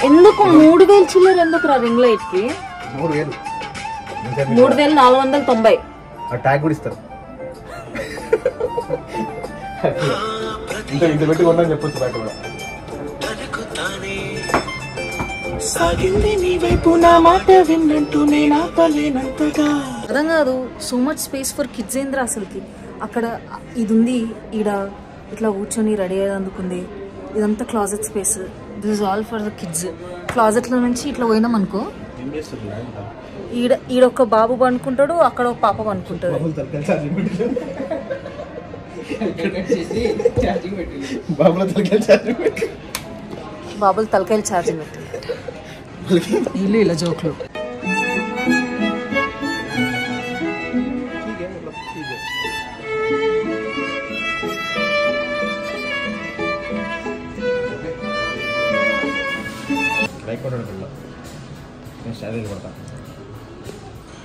ఎందుకు 3,000 చిల్లర? ఎందుకు రా రింగ్ లైట్ కి? 3,490. ట్యాగ్ కూడా ఇస్తారు. ఇంత పెట్టి కొన్నా చెప్పొచ్చు బయట కూడా. అర్థం కాదు. So much space for kids ఏంద్రా అసలుకి. అక్కడ ఇది ఉంది, ఈడ ఇట్లా కూర్చొని రెడీ అయ్యేందుకుంది. ఇదంతా closet space. This is all for the kids. Closet లో నుంచి ఇట్లా పోయినాం అనుకో, ఈడొక బాబు పండుకుంటాడు, అక్కడ ఒక పాప పండుకుంటాడు. బాబులు తలకాయలు ఛార్జింగ్ పెట్టి వీళ్ళు ఇలా జోక్లు.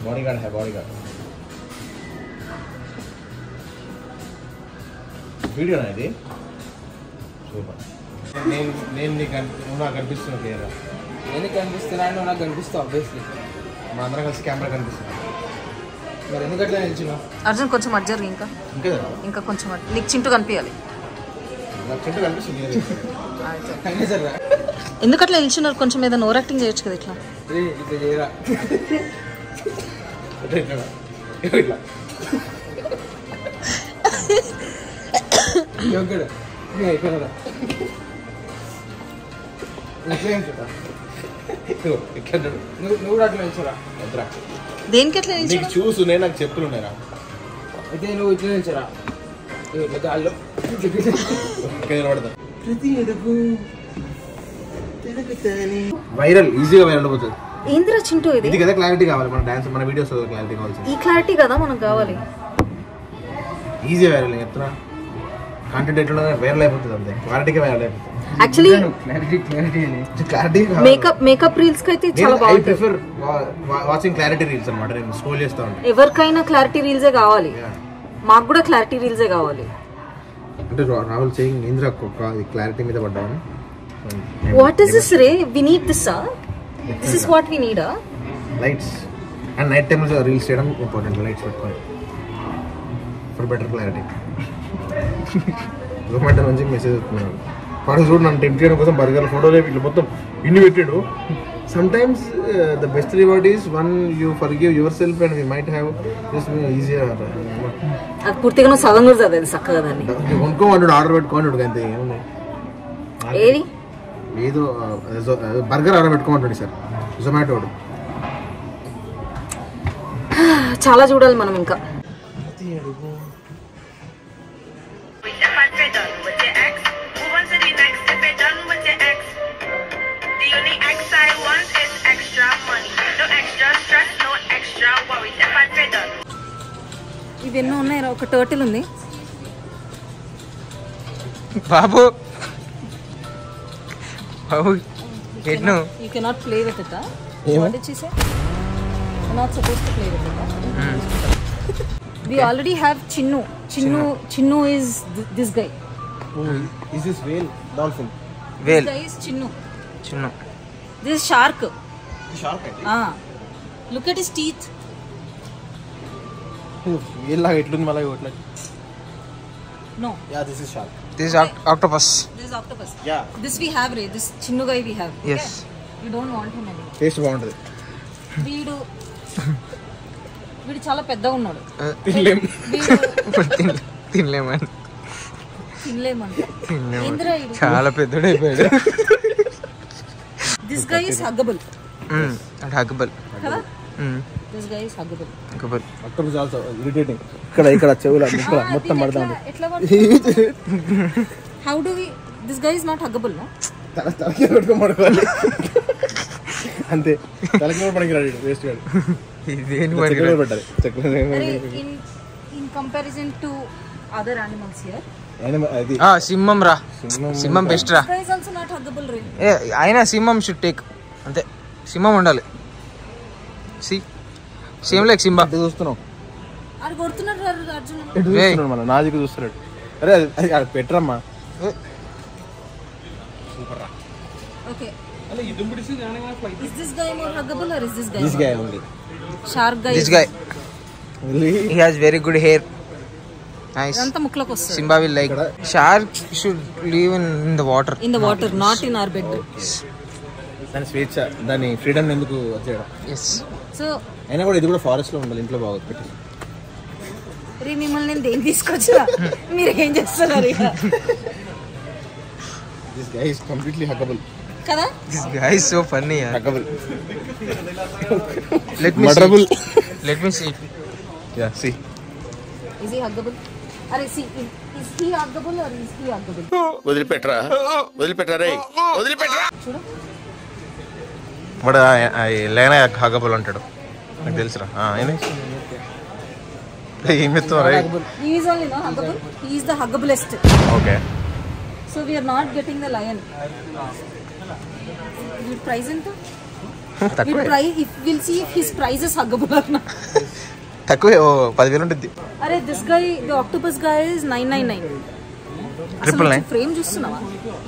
బాడీగార్డ్ హై బాడీగార్డ్ వీడియోనా ఇది? సూపర్. నేను నాకు కనిపిస్తున్నా క్లియర్గా. నేను కనిపిస్తున్నా, నువ్వు నాకు కనిపిస్తావు ఆబ్వియస్లీ. మా అందరం కలిసి కెమెరా కనిపిస్తున్నా. మరి ఎందుకట్లా నిల్చున్నావు? అర్జున్ కొంచెం అడ్జర్ ఇంకా కొంచెం నీకు చింటూ కనిపించాలి. ఎందుకు అట్లా నిల్చున్నారు? కొంచెం ఏదైనా ఓవర్ యాక్టింగ్ చేయొచ్చు కదా ఇట్లా. దేనికి అట్లా నిల్చున్నావు? చూసు నాకు చెప్పులు ఉన్నారా అయితే నువ్వు ఇట్లా నిల్చోరా. గాల్లో వైరల్ ఈజీగా వైరల్ అవుతుంది. ఏంద్రా చింటూ ఇది? ఇది కదా క్లారిటీ కావాలి మన డాన్స్ మన వీడియోస్ క్లారిటీ కావాలి. ఈ క్లారిటీ కదా మనకు కావాలి. ఈజీ వైరల్ చెప్తున్నా. కంటెంట్ ఎట్లా వైరల్ అయిపోతుంది అంతే. క్లారిటీగా వైరల్ అయిపోతుంది. యాక్చువల్లీ క్లారిటీ మేకప్ రీల్స్ కి అయితే చాలా ఐ బాగుంది. ప్రిఫర్ వాచింగ్ క్లారిటీ రీల్స్ అన్నమాట. నేను స్క్రోల్ చేస్తా ఉంటాను. ఎవరికైనా క్లారిటీ రీల్సే కావాలి. మాకు కూడా క్లారిటీ రీల్సే కావాలి. అంటే రాహుల్ సేయింగ్ ఇంద్ర క్లారిటీ మీద పడ్డాను. What is this ray? We need this. This is what we need. Lights and night time reels చేయడం ఇంపార్టెంట్. లైట్స్ పెట్టుకోండి ఫర్ బెటర్ క్లారిటీ. గవర్నమెంట్ నుంచి మెసేజ్ వస్తున్నాను. వాడు చూడు నన్ను టెంప్ట్ చేయడం కోసం బర్గర్ ఫోటోలు ఇట్లా మొత్తం ఇన్ని పెట్టాడు. Sometimes the best reward is one you forgive your self and we might have just ఈజీగా అది పూర్తిగా నువ్వు సగం కూడా చదివేది చక్కగా దాన్ని కొనుక్కోమంటాడు. ఆర్డర్ పెట్టుకోమంటాడు అంతే. ఏమున్నాయి ఏది ఏదో బర్గర్ ఆర్డర్ పెట్టుకోమంటాడు సార్ జొమాటో. చాలా చూడాలి మనం ఇంకా. ఇవి ఎన్నో ఉన్నాయి. ఒక టర్టిల్ ఉంది బాబు. బాబు ఎన్నో. You cannot play with it. What did she say? You not supposed to play with it. We already have Chinnu. Chinnu is this guy. Is this whale? Dolphin? Whale. This guy is Chinnu. చిన్న This is shark. Shark? Look at his teeth. Whale లాగా ఎట్లుంది మళ్ళీ ఇట్లా. No. Yeah, this is shark. This octopus. This is octopus. Yeah. This we have, Ray. This Chinnu guy we have. Yes. Okay? You don't want him anymore. Taste బాగుంటుంది. వీడు చాలా పెద్దగా ఉన్నాడు. తినలేం. తినలేమని తినలేమంట. ఏంద్రా వీడు? చాలా పెద్దడైపోయాడు. This guy is huggable. అంటే హగ్గబుల్ కదా? This guy is huggable. హగ్గబుల్. Octopus also irritating. ఇక్కడ చెవుల ముక్కల మొత్తం పడతాంది. ఎట్లా How do we? This guy is not huggable, no? తలకి పెట్టుకోమడుకోవాలి అంతే. తలకి పనికి వేస్ట్ గాడు. ఇదేంటి పెట్టాలి In comparison to other animals here, అది సింహం రా. సింహం బెస్ట్ రా. this guy is also not huggable, Ray. అయినా సింహం షుడ్ టేక్. అంతే సింహం ఉండాలి. సేమ్ లైక్ సింహ. చూస్తున్నావు అది కొడుతున్నాడు అర్జున్. ఎటు చూస్తున్నాడు మన నాదికి చూస్తున్నాడు. అరే అది పెట్టరమ్మా. Okay. Is this guy more huggable or is this guy? This guy only. Shark guy. This guy. Really? He has very good hair. Nice. ఇదంతా ముక్కలకు వస్తుంది. Simba will like. Shark should live in the water. In the water, not in our bed. దాని స్వేచ్ఛ, దాని freedom ఎందుకు వచ్చేయడం. Yes. So అయినా కూడా ఇది కూడా ఫారెస్ట్ లో ఉండాలి. ఇంట్లో బాగోదు పెట్టి. రే మిమ్మల్ని నేను దేని తీసుకొచ్చా? మీరు ఏం చేస్తున్నారు ఇక? This guy is completely huggable. కదా? This guy is so funny. Yeah. Huggable. Let me Murderable. see. Let me see. Yeah, see. Is he huggable? Are see, is he huggable or is he huggable? వదిలిపెట్టరా రే వదిలిపెట్టరా. చూడు. వాడు లేనా హగ్గబుల్ అంటాడు నాకు తెలుసురా. ఏం చెప్తావు రే? He is only no huggable. He is the huggablest. Okay. So we are not getting the lion. We price into? We try if we'll see if his price is huggable or not. తక్కువే 10,000 ఉంటుంది. అరే this guy, the octopus guy is 999. అసలు frame చూస్తున్నావా?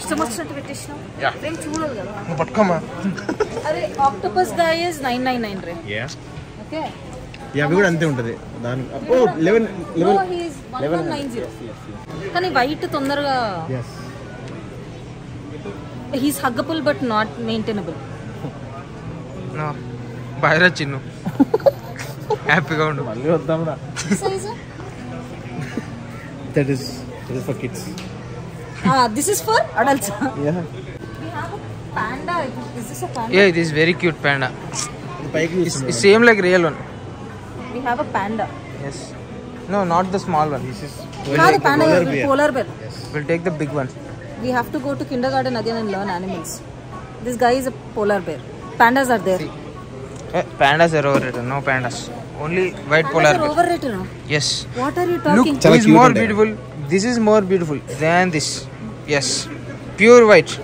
ఇష్టం వచ్చినట్టు పెట్టేసినావు. Frame చూడాలి కదా. నువ్వు పట్టుకోమా. అరే octopus guy is 999 ray. Okay. అవి కూడా అంతే ఉంటుంది. దాని 11 he is 1190. కానీ వైట్ తొందరగా He's huggable but not maintainable. No. Bayra chinnu. Happy ga undu. మళ్ళీ వద్దాంరా. Size? That is for kids. This is for adults. Yeah. We have a panda. Is this a panda? Yeah, it is very cute panda. పైకి It's same like real one. We have a panda. Yes. No, not the small one. This is The panda is polar bear. We'll take the big one. We have to go to kindergarten again and learn animals. This guy is a polar bear. Pandas are there. Pandas are overrated. No pandas. Only white Pandas polar are bear. overrated. No? Yes. What are you Look, talking? this is more beautiful. This is more beautiful than this. Yes. Pure white.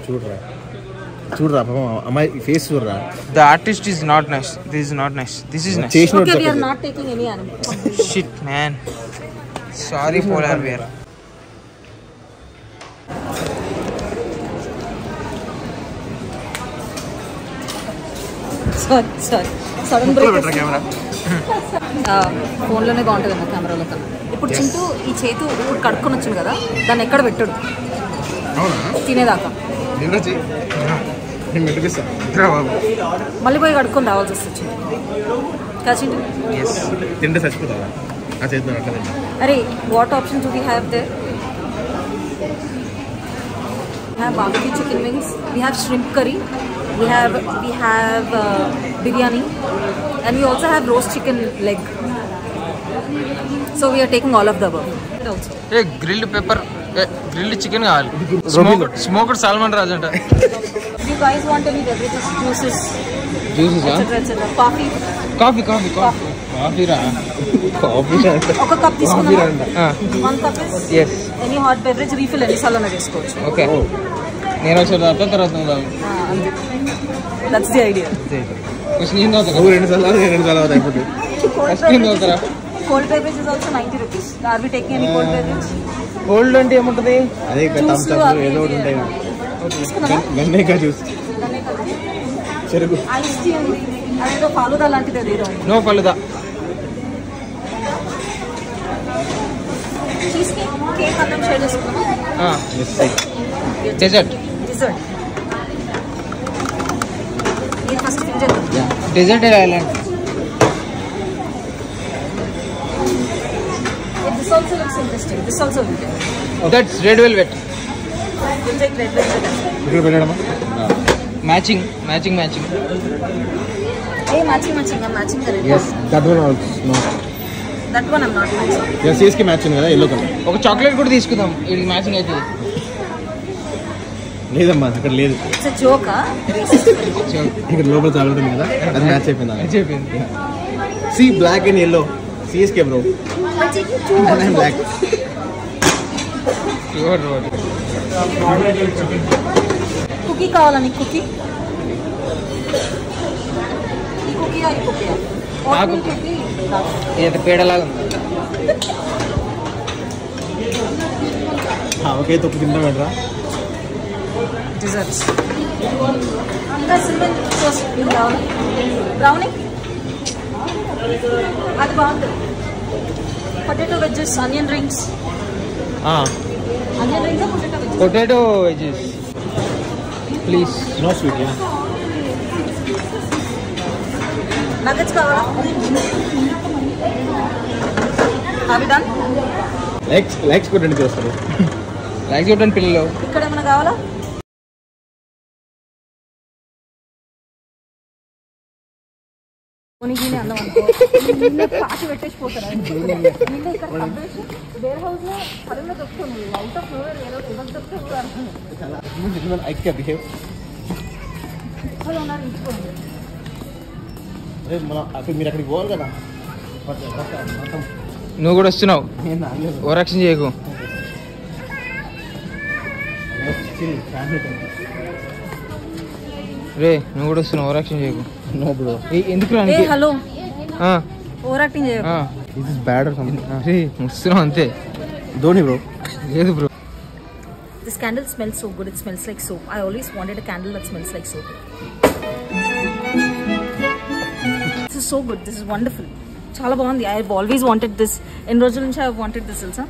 చూడరా పాపం అమ్మాయి face చూడరా. The artist is not nice. This is not nice. This is nice. Okay, we are not taking any animal. Shit, man. Sorry, polar bear. Sorry. Sudden break. Camera. ఫోన్లోనే బాగుంటుంది అన్న కెమెరాలో కన్నా. ఇప్పుడు చింటూ ఈ చేతు ఇప్పుడు కడుక్కొని వచ్చింది కదా, దాన్ని ఎక్కడ పెట్టాడు తినేదాకా. మళ్ళీ పోయి కడుక్కొని రావాల్సి వస్తుంది కదా చింటూ. తింటే చచ్చిపోతావా ఆ చేద్దాం అట్లా. అరే what options do we have there? We have barbecue chicken wings, we have shrimp curry, we have biryani, and we also have roast chicken leg. So we are taking all of the above. Also. Hey, grilled pepper, grilled chicken కావాలి. Smoked salmon rajanta. If you guys want any beverages, juices, etc. Coffee. Coffee ra. ఒక cup తీసుకున్నా. 1 cup is Yes. any hot beverage refill ఎన్నిసార్లు చేసుకోవచ్చు. Okay. నేను ఒకసారి తాగుతా తర్వాత నువ్వు తాగు. That's the idea. ఫస్ట్ నేను తాగుతా. నువ్వు 2 సార్లు అయిపోతుంది. ఫస్ట్ నేను తాగుతారా? Cold beverage is also 90 rupees. Are we taking any cold beverage? Cold అంటే ఏముంటది? అదే థమ్స్ అప్ ఏదో ఒకటి ఉంటాయి. గన్నేకా జ్యూస్, చెరుకు, ఐస్ టీ ఉంది, అదేదో ఫాలుదా లాంటిది ఏదో ఉంది. నో ఫలుదా. చీజ్ కేక్ అన్నం షేర్ చేసుకున్నాం. డెజర్ట్. ఇది ఫస్ట్ ఫిల్ చేద్దాం. Dessert island. This also looks interesting. This also will take. That's red velvet. We'll take red velvet. ఇక్కడ పెట్టడమా? Matching. Hey, matching. I'm matching the red. Yes, that one also. No. That one I'm not matching. Yes, CSK కి match ఉంది కదా yellow colour. ఒక chocolate కూడా తీసుకుందాం. ఇది matching అయితే. లేదమ్మా అక్కడ లేదు. It's a joke, huh? ఇక్కడ లోపల చాక్లెట్ ఉంది కదా అది మ్యాచ్ అయిపోయింది. See black and yellow. CSK bro. I'm taking 2 And I'm black. Pure road. Cookie కావాలా నీకు? కుకీ ఈ కుకీయా? కుకీ ఇది పేడలాగా ఉంది. ఓకే తప్పు తింటా పెట్టరా. డిజర్ట్స్ ఇంకా సిల్వర్ సాస్ కావాలి. బ్రౌనీ అది బాగుంటుంది. Potato wedges, onion rings. Onion rings, potato wedges please. No sweet. Nuggets కావాలా? అవి డన్. లైక్స్ కొట్టండి వస్తారు. లైక్ చూడండి పిల్లలు. ఇక్కడ ఏమైనా కావాలా? అందం అనుకో పాటి పెట్టేసి పోతారా? ఇక్కడ వేర్ హౌస్ లో పరంగా దొరుకుతుంది. అవుట్ ఆఫ్ నోవేర్ ఏదో దొరుకుతుంది. ఐక్య బిహేవ్. ఉన్నారు ఇంచుకోండి. మీరు అక్కడికి పోవాలి కదా. నువ్వు కూడా వస్తున్నావు. ఓవరాక్షన్ చేయకు. రే నువ్వు కూడా వస్తున్నావు. ఓవరాక్షన్ చేయకు. No bro. ఎందుకు రా? హలో, ఓవర్ యాక్టింగ్ చేయకు. This is bad or something. వస్తున్నావు అంతే. ధోని బ్రో. లేదు bro. This candle smells so good. It smells like soap. I always wanted a candle that smells like soap. This is so good. This is wonderful. Chala bagundi. I have always wanted this. In రోజుల నుంచి I have wanted this also.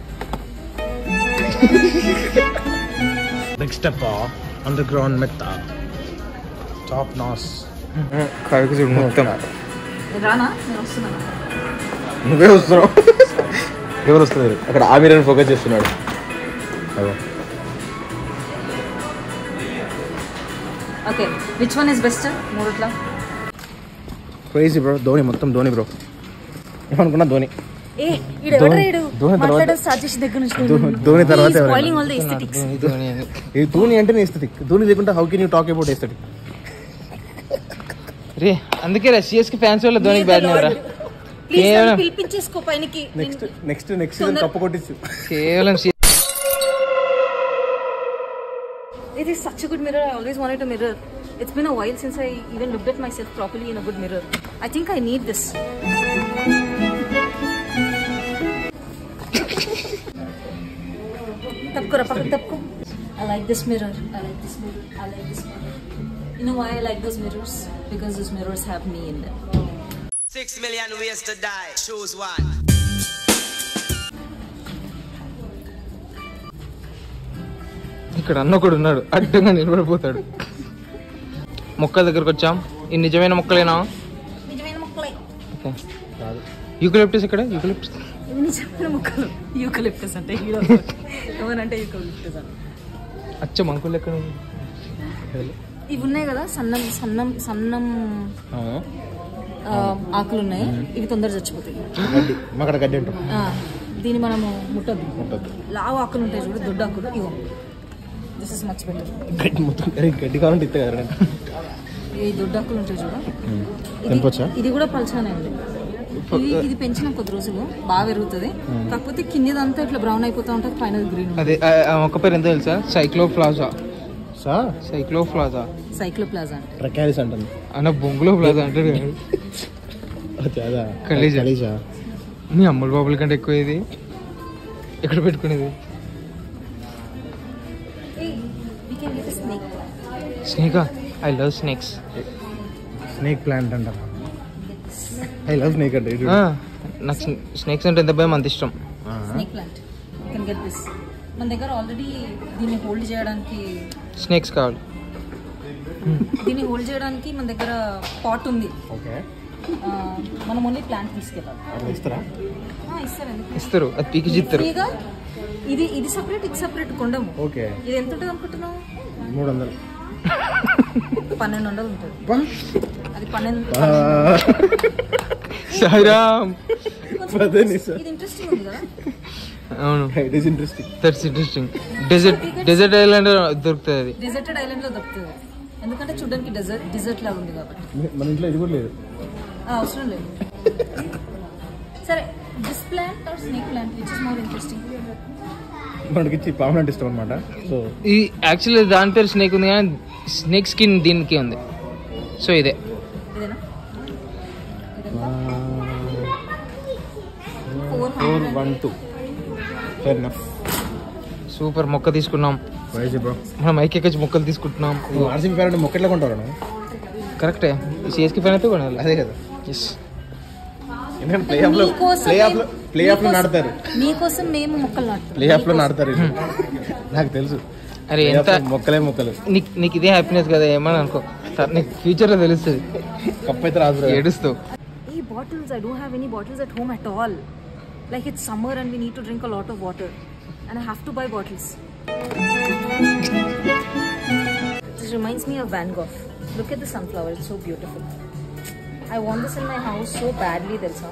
Next step. Underground మెత్త top నాస్ కడుకు చూడు మొత్తం. రానా నేను వస్తున్నాను. నువ్వే వస్తున్నావు. ఎవరు వస్తున్నారు అక్కడ? ఆమీరని ఫోకస్ చేస్తున్నాడు. Okay which one is best మూడిట్లా? Crazy bro. ధోని, మొత్తం ధోని బ్రో. ఏమనుకున్నా ధోని. ధోని తర్వాత ధోని అంటే నీ ఎస్థెటిక్. ధోని లేకుండా how can you talk about aesthetic? రే అందుకే సిఎస్కి ఫ్యాన్స్ వల్ల ధోనికి బ్యాడ్ నేవరా. పిలిపించేసుకో పైనకి. నెక్స్ట్ సీజన్ కప్పు కొట్టించు. కేవలం It is such a good mirror. I always wanted a mirror. It's been a while since I even looked at myself properly in a good mirror. I think I need this. Tapko. I like this mirror. I like this mirror. I like this mirror. You know why I like those mirrors? Because those mirrors have me in them. 6 million ways to die. Choose one. ఇక్కడ అన్నొకడు ఉన్నాడు, అడ్డంగా నిలబడిపోతాడు. మొక్కల దగ్గరకు వచ్చాం. ఈ నిజమైన మొక్కలేనా? నిజమైన మొక్కలే. యూకలిప్టస్ ఇక్కడ. యూకలిప్టస్ ఇవి నిజమైన మొక్కలు. యూకలిప్టస్ అంటే హీరో ఎవరంటే యూకలిప్టస్ అని. అచ్చ మంకులు ఎక్కడ? ఇవి ఉన్నాయి కదా సన్నం ఆకులు ఉన్నాయి. ఇవి తొందరగా చచ్చిపోతాయి. గడ్డి అంటాం. దీన్ని మనము ముట్టద్దు. లావు ఆకులు ఉంటాయి చూడు, దొడ్డు ఆకులు. ఇగో దిస్ ఇస్ మచ్ బెటర్. గడ్డి మొత్తం గడ్డి కావాలంటే ఇస్తే కదా. ఈ దొడ్డు ఆకులు ఉంటాయి చూడు. ఇది కూడా పల్చానే ఉంది. ఇది పెంచిన కొద్ది రోజులు బాగా పెరుగుతుంది. కాకపోతే కిందిదంతా ఇట్లా బ్రౌన్ అయిపోతా ఉంటుంది, పైన గ్రీన్. అదే ఒక పేరు ఎంత తెలుసా? సైక్లోప్లాజా ట్రకాలిస్ అంటుంది అన్న. బొంగులో ప్లాజా అంటారు. కలీజా మీ అమ్ముల బాబుల కంటే ఎక్కువ. ఇది ఎక్కడ పెట్టుకునేది? స్నేకా. I love snakes. Snake plant అంటారు. ఐ లవ్ స్నేక్ అంటే నాకు స్నేక్స్ అంటే ఎంత భయం, అంత ఇష్టం. Snake plant you can get this. మన దగ్గర ఆల్రెడీ దీన్ని హోల్డ్ చేయడానికి స్నేక్స్ కావాలి. దీన్ని హోల్డ్ చేయడానికి మన దగ్గర పాట్ ఉంది. ఓకే, మనం ఓన్లీ ప్లాంట్ తీసుకెళ్ళాలి. ఇస్తారా? ఇస్తారు. అది పీకి చిత్తారు. ఇది సపరేట్, ఇది సపరేట్ కొండము. ఓకే, ఇది ఎంత ఉంటుంది అనుకుంటున్నావు? 300. 1200 ఉంటుంది. అది 12. సాయిరామ్. ఇది ఇంట్రెస్టింగ్ ఉంది కదా? అవును, it is interesting. That's interesting. Desert island దొరుకుతుంది. అది డెజర్టెడ్ ఐలాండ్ లో దొరుకుతుంది. ఎందుకంటే చూడడానికి డెజర్ట్ లాగా ఉంది కాబట్టి. మన ఇంట్లో ఇది కూడా లేదు. అవసరం లేదు. సరే, this plant or snake plant which is more interesting? మనకి పర్మనెంట్ ఇష్టం అనమాట. సో ఈ యాక్చువల్లీ దాని పేరు స్నేక్ ఉంది, కానీ స్నేక్ స్కిన్ దీనికి ఉంది. సో ఇదేనా? 412. Fair enough. సూపర్. మొక్క తీసుకున్నాం. మనం ఐకేకొచ్చి మొక్కలు తీసుకుంటున్నాం. ఆర్సీబీ ఫ్యాన్ అంటే మొక్క ఎట్లా కొంటారు? కరెక్టే. సిఎస్కి ఫ్యాన్ అయితే కొనాలి. అదే కదా. ఎస్, ఎందుకంటే ప్లే ఆఫ్ లో నాడతారు. మీకోసం మేము మొక్కలు నాటుతాం. ప్లే ఆఫ్ లో నాడతారు. నాకు తెలుసు. అరే ఎంత మొక్కలు. నీకు ఇదే హ్యాపీనెస్ కదా, ఏమని అనుకో. నీకు ఫ్యూచర్ లో తెలుస్తుంది. కప్ అయితే రాదు, ఏడుస్తావు. ఈ bottles, I don't have any bottles at home at all. Like it's summer and we need to drink a lot of water and I have to buy bottles. This reminds me of Van Gogh. Look at the sunflower, it's so beautiful. I want this in my house so badly, Delsa.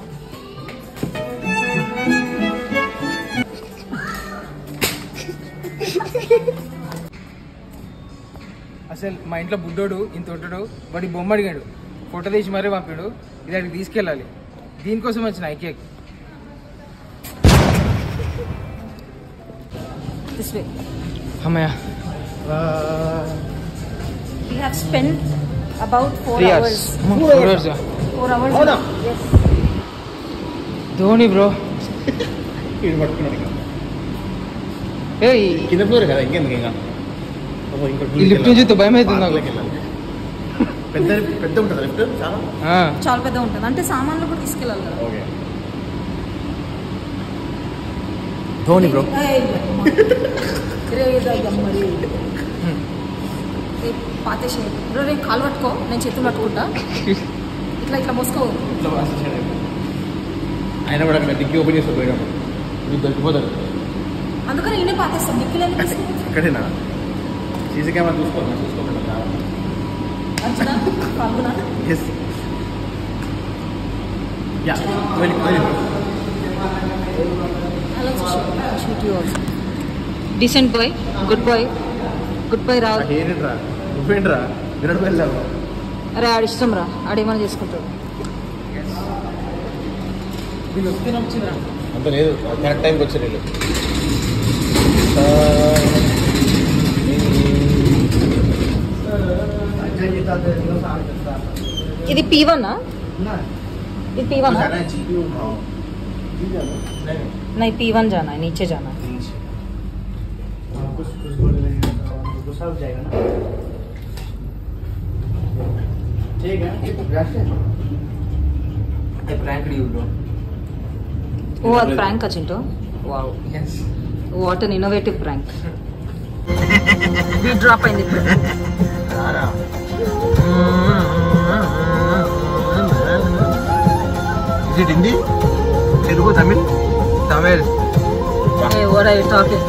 అసలు మా ఇంట్లో బుడ్డోడు ఇంత ఉంటాడు. వాడి బొమ్మ అడిగాడు, photo తీసి మరీ పంపాడు. ఇది అడిగి తీసుకెళ్ళాలి. దీనికోసం వచ్చిన ఐకేక్. This way. అమ్మయ్య. We have spent about 4 hours. 4 hours. 4 hours. Yes. Dhoni bro. కింద ఫ్లోర్ కదా, ఇంకెందుకు? ఇంకా ఈ లిఫ్ట్ చూస్తే భయం అవుతుంది నాకు. పెద్ద ఉంటుంది లిఫ్ట్, చాలా పెద్ద ఉంటుంది. అంటే సామాన్లు కూడా తీసుకెళ్ళాలి కదా. ఓకే. ధోని బ్రో. ఇది పాతేసేయండి బ్రో. నేను కాలు పట్టుకో, నేను చేతులు పట్టుకుంటా. ఇట్లా మోసుకో. ఆయన కూడా అక్కడ డిక్కీ ఓపెన్ చేసి పోయాడు, మీరు దొరికిపోతారు. అందుకని నేనే పాతేస్తాను. డిక్కీలో అక్కడేనా సీసీ కెమెరా చూసుకోకుండా అర్జున పాల్గొనా. Decent boy, good boy, good boy రావు. ఏంట్రా నువ్వేంట్రా విరాట్ వెళ్ళావు? అరే ఆడి ఇష్టం రా, ఆడేమని చేసుకుంటాడు. అంత లేదు, కరెక్ట్ టైంకి వచ్చారు వీళ్ళు. ఇది P1 ఇది P1 नहीं P1 जाना है, नीचे जाना है. ठीक है प्रैंक वो అది ప్రాంక్ అచింటో. Wow, what an innovative prank. Beat drop అయింది ఇప్పుడు. Is it Hindi? Telugu, Tamil? Tamil. Hey, what are you talking?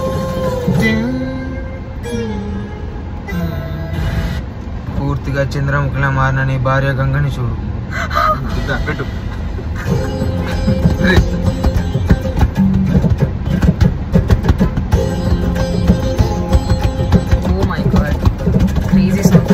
పూర్తిగా చంద్రముఖిలా మారిన నీ భార్య గంగని చూడు. పెట్టు. Oh my god, crazy song.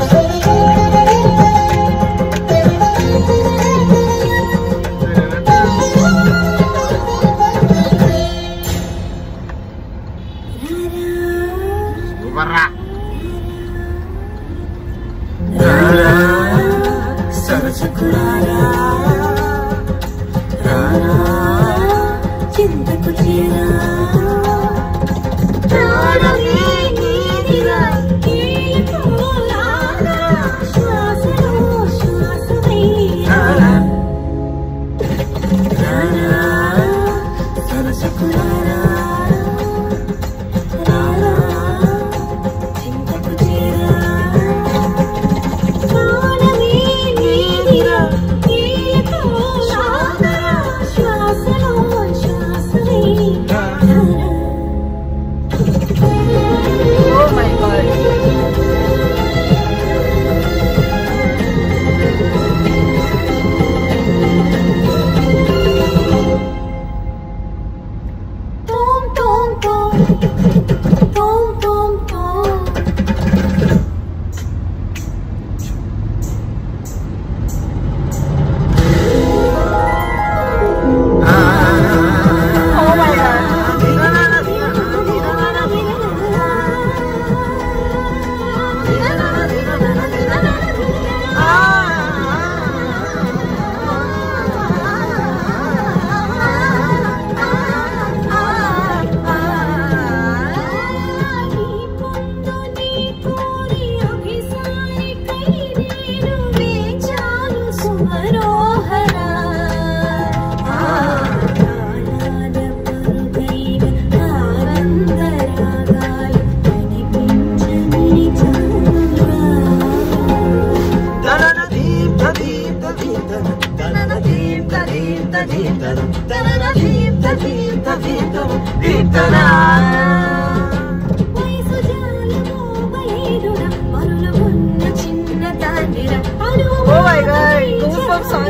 Oh my god, goosebumps song.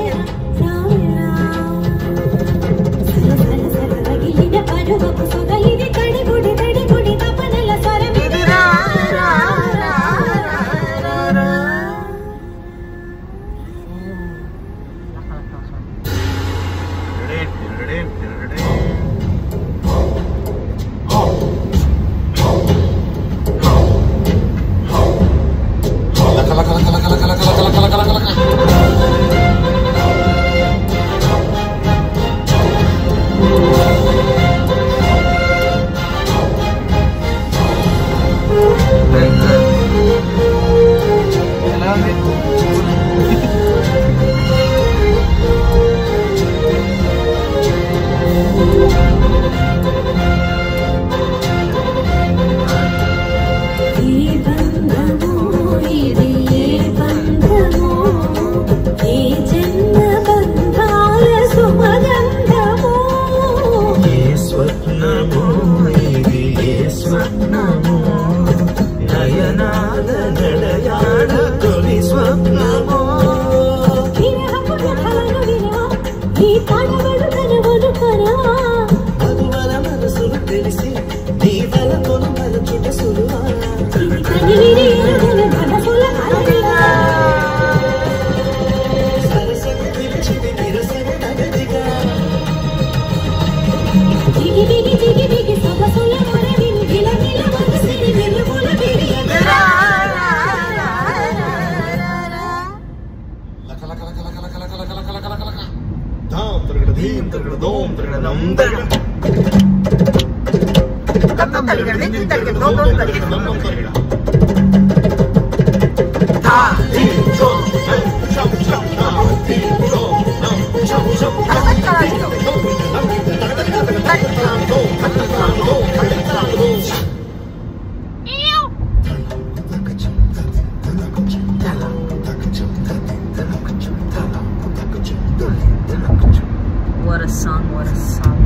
What a song, what a song.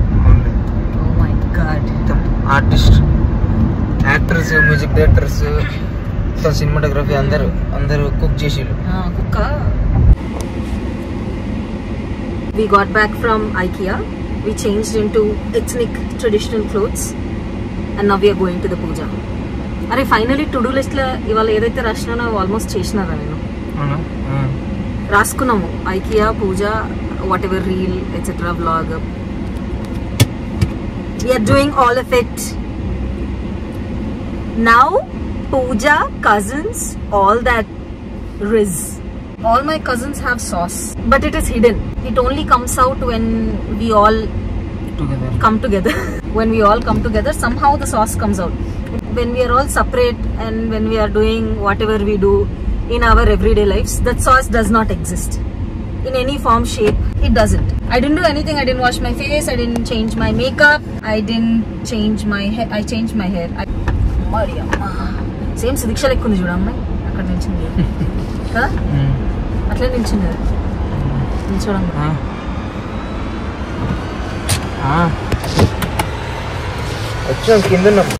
Oh my god. Artist, actors, music directors, cinematography అందరూ cook చేసిళ్ళు. కుక్క. We got back from IKEA. We changed into ethnic traditional clothes and now we are going to the puja. అరే finally to do list లో ఇవాళ ఏదైతే రాసినానో almost చేసినారా నేను రాసుకున్నాము. IKEA, puja, whatever reel etcetera vlog. We are doing all of it. Now, Pooja, cousins, all that riz. All my cousins have sauce, but it is hidden. It only comes out when we all come together. When we all come together, somehow the sauce comes out. When we are all separate and when we are doing whatever we do in our everyday lives, that sauce does not exist. In any form, shape, it doesn't. I didn't do anything. I didn't wash my face. I didn't change my makeup. I didn't change my hair. I changed my hair. Maria, same Sidiksha like kundi judam mai. Akkada ninchindi. Kada? Atle ninchindi. Ninchodam. వచ్చాం కింద ఉన్నాం.